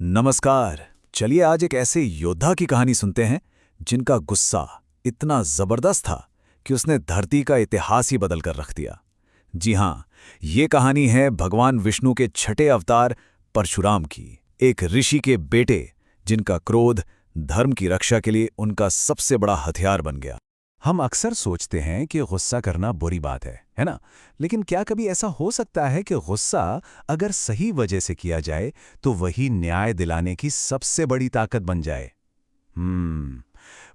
नमस्कार। चलिए आज एक ऐसे योद्धा की कहानी सुनते हैं जिनका गुस्सा इतना जबरदस्त था कि उसने धरती का इतिहास ही बदल कर रख दिया। जी हाँ, ये कहानी है भगवान विष्णु के छठे अवतार परशुराम की, एक ऋषि के बेटे जिनका क्रोध धर्म की रक्षा के लिए उनका सबसे बड़ा हथियार बन गया। हम अक्सर सोचते हैं कि गुस्सा करना बुरी बात है ना? लेकिन क्या कभी ऐसा हो सकता है कि गुस्सा अगर सही वजह से किया जाए तो वही न्याय दिलाने की सबसे बड़ी ताकत बन जाए?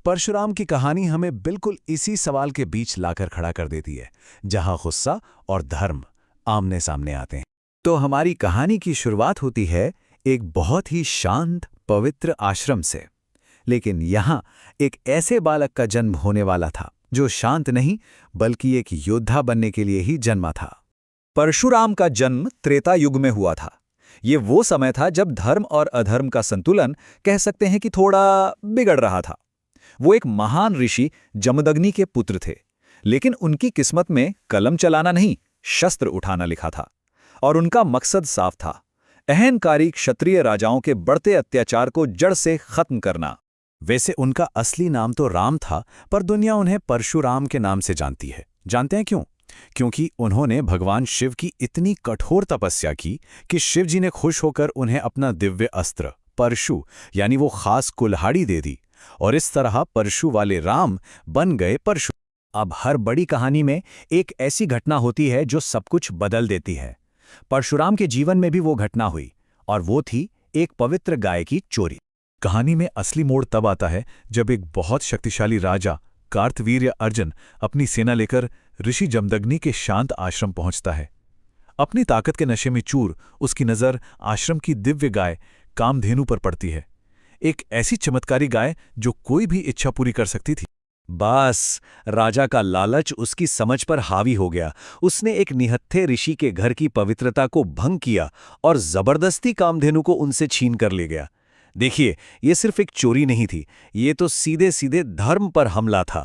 परशुराम की कहानी हमें बिल्कुल इसी सवाल के बीच लाकर खड़ा कर देती है, जहां गुस्सा और धर्म आमने सामने आते हैं। तो हमारी कहानी की शुरुआत होती है एक बहुत ही शांत, पवित्र आश्रम से। लेकिन यहाँ एक ऐसे बालक का जन्म होने वाला था जो शांत नहीं बल्कि एक योद्धा बनने के लिए ही जन्मा था। परशुराम का जन्म त्रेता युग में हुआ था। ये वो समय था जब धर्म और अधर्म का संतुलन कह सकते हैं कि थोड़ा बिगड़ रहा था। वो एक महान ऋषि जमदग्नि के पुत्र थे, लेकिन उनकी किस्मत में कलम चलाना नहीं, शस्त्र उठाना लिखा था। और उनका मकसद साफ था, अहंकारी क्षत्रिय राजाओं के बढ़ते अत्याचार को जड़ से खत्म करना। वैसे उनका असली नाम तो राम था, पर दुनिया उन्हें परशुराम के नाम से जानती है। जानते हैं क्यों? क्योंकि उन्होंने भगवान शिव की इतनी कठोर तपस्या की कि शिव जी ने खुश होकर उन्हें अपना दिव्य अस्त्र परशु यानी वो खास कुल्हाड़ी दे दी, और इस तरह परशु वाले राम बन गए परशु। अब हर बड़ी कहानी में एक ऐसी घटना होती है जो सब कुछ बदल देती है। परशुराम के जीवन में भी वो घटना हुई, और वो थी एक पवित्र गाय की चोरी। कहानी में असली मोड़ तब आता है जब एक बहुत शक्तिशाली राजा कार्तवीर्य अर्जुन अपनी सेना लेकर ऋषि जमदग्नि के शांत आश्रम पहुंचता है। अपनी ताकत के नशे में चूर उसकी नज़र आश्रम की दिव्य गाय कामधेनु पर पड़ती है, एक ऐसी चमत्कारी गाय जो कोई भी इच्छा पूरी कर सकती थी। बस राजा का लालच उसकी समझ पर हावी हो गया। उसने एक निहत्थे ऋषि के घर की पवित्रता को भंग किया और जबरदस्ती कामधेनु को उनसे छीन कर ले गया। देखिए, ये सिर्फ एक चोरी नहीं थी, ये तो सीधे सीधे धर्म पर हमला था।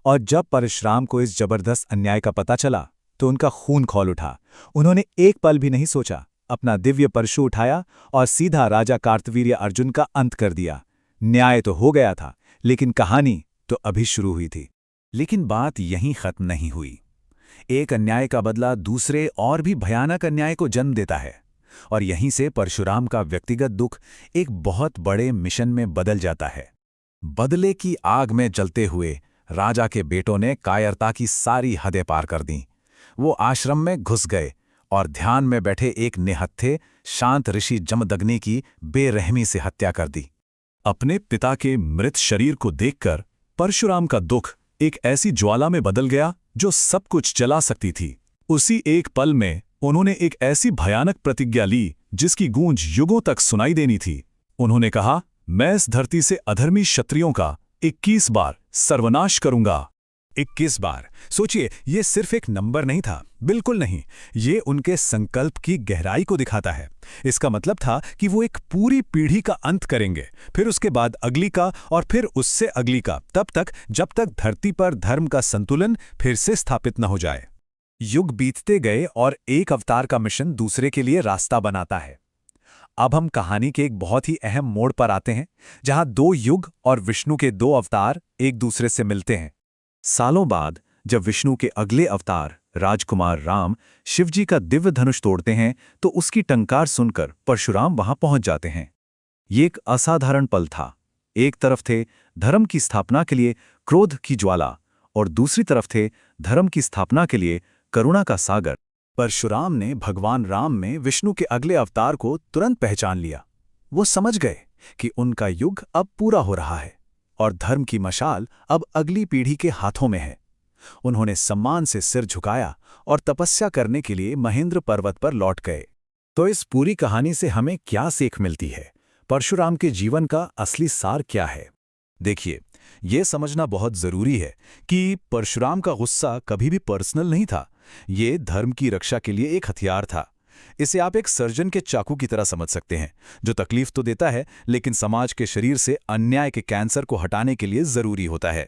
और जब परशुराम को इस जबरदस्त अन्याय का पता चला तो उनका खून खौल उठा। उन्होंने एक पल भी नहीं सोचा, अपना दिव्य परशु उठाया और सीधा राजा कार्तवीर्य अर्जुन का अंत कर दिया। न्याय तो हो गया था, लेकिन कहानी तो अभी शुरू हुई थी। लेकिन बात यहीं खत्म नहीं हुई। एक अन्याय का बदला दूसरे और भी भयानक अन्याय को जन्म देता है, और यहीं से परशुराम का व्यक्तिगत दुख एक बहुत बड़े मिशन में बदल जाता है। बदले की आग में जलते हुए राजा के बेटों ने कायरता की सारी हदें पार कर दीं। वो आश्रम में घुस गए और ध्यान में बैठे एक निहत्थे शांत ऋषि जमदग्नि की बेरहमी से हत्या कर दी। अपने पिता के मृत शरीर को देखकर परशुराम का दुख एक ऐसी ज्वाला में बदल गया जो सब कुछ जला सकती थी। उसी एक पल में उन्होंने एक ऐसी भयानक प्रतिज्ञा ली जिसकी गूंज युगों तक सुनाई देनी थी। उन्होंने कहा, मैं इस धरती से अधर्मी क्षत्रियों का 21 बार सर्वनाश करूंगा। 21 बार। सोचिए, ये सिर्फ एक नंबर नहीं था, बिल्कुल नहीं। ये उनके संकल्प की गहराई को दिखाता है। इसका मतलब था कि वो एक पूरी पीढ़ी का अंत करेंगे, फिर उसके बाद अगली का, और फिर उससे अगली का, तब तक जब तक धरती पर धर्म का संतुलन फिर से स्थापित न हो जाए। युग बीतते गए और एक अवतार का मिशन दूसरे के लिए रास्ता बनाता है। अब हम कहानी के एक बहुत ही अहम मोड़ पर आते हैं, जहां दो युग और विष्णु के दो अवतार एक दूसरे से मिलते हैं। सालों बाद जब विष्णु के अगले अवतार राजकुमार राम शिवजी का दिव्य धनुष तोड़ते हैं तो उसकी टंकार सुनकर परशुराम वहां पहुंच जाते हैं। ये एक असाधारण पल था। एक तरफ थे धर्म की स्थापना के लिए क्रोध की ज्वाला, और दूसरी तरफ थे धर्म की स्थापना के लिए करुणा का सागर। परशुराम ने भगवान राम में विष्णु के अगले अवतार को तुरंत पहचान लिया। वो समझ गए कि उनका युग अब पूरा हो रहा है और धर्म की मशाल अब अगली पीढ़ी के हाथों में है। उन्होंने सम्मान से सिर झुकाया और तपस्या करने के लिए महेंद्र पर्वत पर लौट गए। तो इस पूरी कहानी से हमें क्या सीख मिलती है? परशुराम के जीवन का असली सार क्या है? देखिए, ये समझना बहुत जरूरी है कि परशुराम का गुस्सा कभी भी पर्सनल नहीं था। ये धर्म की रक्षा के लिए एक हथियार था। इसे आप एक सर्जन के चाकू की तरह समझ सकते हैं, जो तकलीफ तो देता है लेकिन समाज के शरीर से अन्याय के कैंसर को हटाने के लिए जरूरी होता है।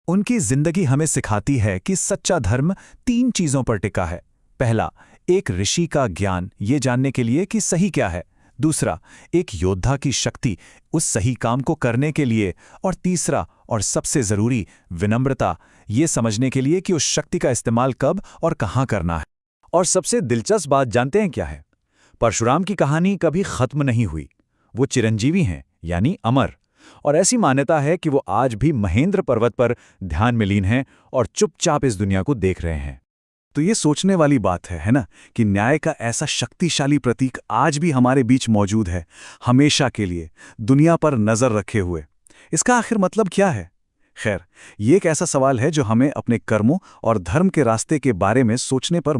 उनकी जिंदगी हमें सिखाती है कि सच्चा धर्म 3 चीजों पर टिका है। पहला, एक ऋषि का ज्ञान ये जानने के लिए कि सही क्या है। दूसरा, एक योद्धा की शक्ति उस सही काम को करने के लिए, और तीसरा और सबसे ज़रूरी, विनम्रता, ये समझने के लिए कि उस शक्ति का इस्तेमाल कब और कहाँ करना है। और सबसे दिलचस्प बात जानते हैं क्या है? परशुराम की कहानी कभी खत्म नहीं हुई। वो चिरंजीवी हैं, यानी अमर। और ऐसी मान्यता है कि वो आज भी महेंद्र पर्वत पर ध्यान में लीन हैं और चुपचाप इस दुनिया को देख रहे हैं। तो ये सोचने वाली बात है ना, कि न्याय का ऐसा शक्तिशाली प्रतीक आज भी हमारे बीच मौजूद है, हमेशा के लिए, दुनिया पर नज़र रखे हुए। इसका आखिर मतलब क्या है? खैर, ये एक ऐसा सवाल है जो हमें अपने कर्मों और धर्म के रास्ते के बारे में सोचने पर